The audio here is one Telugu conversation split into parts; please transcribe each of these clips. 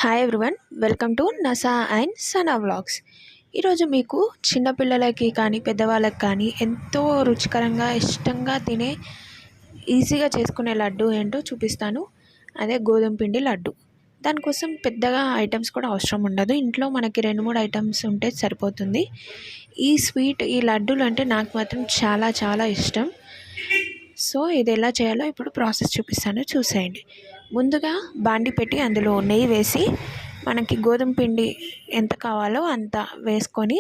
Hi everyone, welcome to Nasa and Sana vlogs. ఈరోజు మీకు చిన్నపిల్లలకి కానీ పెద్దవాళ్ళకి కానీ ఎంతో రుచికరంగా ఇష్టంగా తినే ఈజీగా చేసుకునే లడ్డు ఏంటో చూపిస్తాను. అదే గోధుమ పిండి లడ్డు. దానికోసం పెద్దగా ఐటమ్స్ కూడా అవసరం ఉండదు. ఇంట్లో మనకి 2-3 ఐటమ్స్ ఉంటే సరిపోతుంది. ఈ లడ్డూలు అంటే నాకు మాత్రం చాలా చాలా ఇష్టం. సో ఇది ఎలా చేయాలో ఇప్పుడు ప్రాసెస్ చూపిస్తాను, చూసేయండి. ముందుగా బాండి పెట్టి అందులో నెయ్యి వేసి మనకి గోధుమ పిండి ఎంత కావాలో అంత వేసుకొని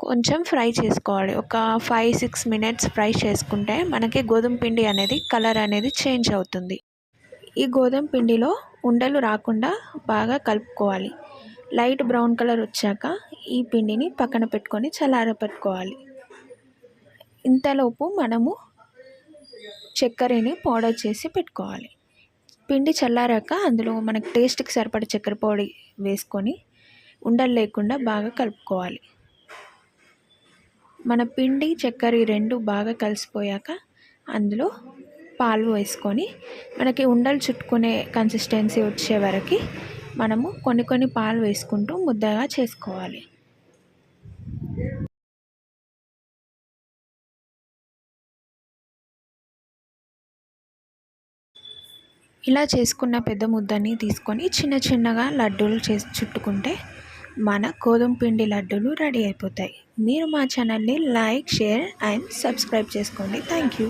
కొంచెం ఫ్రై చేసుకోవాలి. ఒక 5-6 మినిట్స్ ఫ్రై చేసుకుంటే మనకి గోధుమ పిండి అనేది కలర్ అనేది చేంజ్ అవుతుంది. ఈ గోధుమ పిండిలో ఉండలు రాకుండా బాగా కలుపుకోవాలి. లైట్ బ్రౌన్ కలర్ వచ్చాక ఈ పిండిని పక్కన పెట్టుకొని చల్లారపెట్టుకోవాలి. ఇంతలోపు మనము చక్కెరని పౌడర్ చేసి పెట్టుకోవాలి. పిండి చల్లారాక అందులో మనకి టేస్ట్కి సరిపడ చక్కెర పొడి వేసుకొని ఉండలు లేకుండా బాగా కలుపుకోవాలి. మన పిండి చక్కెర రెండు బాగా కలిసిపోయాక అందులో పాలు వేసుకొని మనకి ఉండలు చుట్టుకునే కన్సిస్టెన్సీ వచ్చే వరకు మనము కొన్ని పాలు వేసుకుంటూ ముద్దగా చేసుకోవాలి. ఇలా చేసుకున్న పెద్ద ముద్దని తీసుకొని చిన్నగా లడ్డూలు చేసి చుట్టుకుంటే మన గోధుమ పిండి లడ్డూలు రెడీ అయిపోతాయి. మీరు మా ఛానల్ని లైక్, షేర్ అండ్ సబ్స్క్రైబ్ చేసుకోండి. Thank you.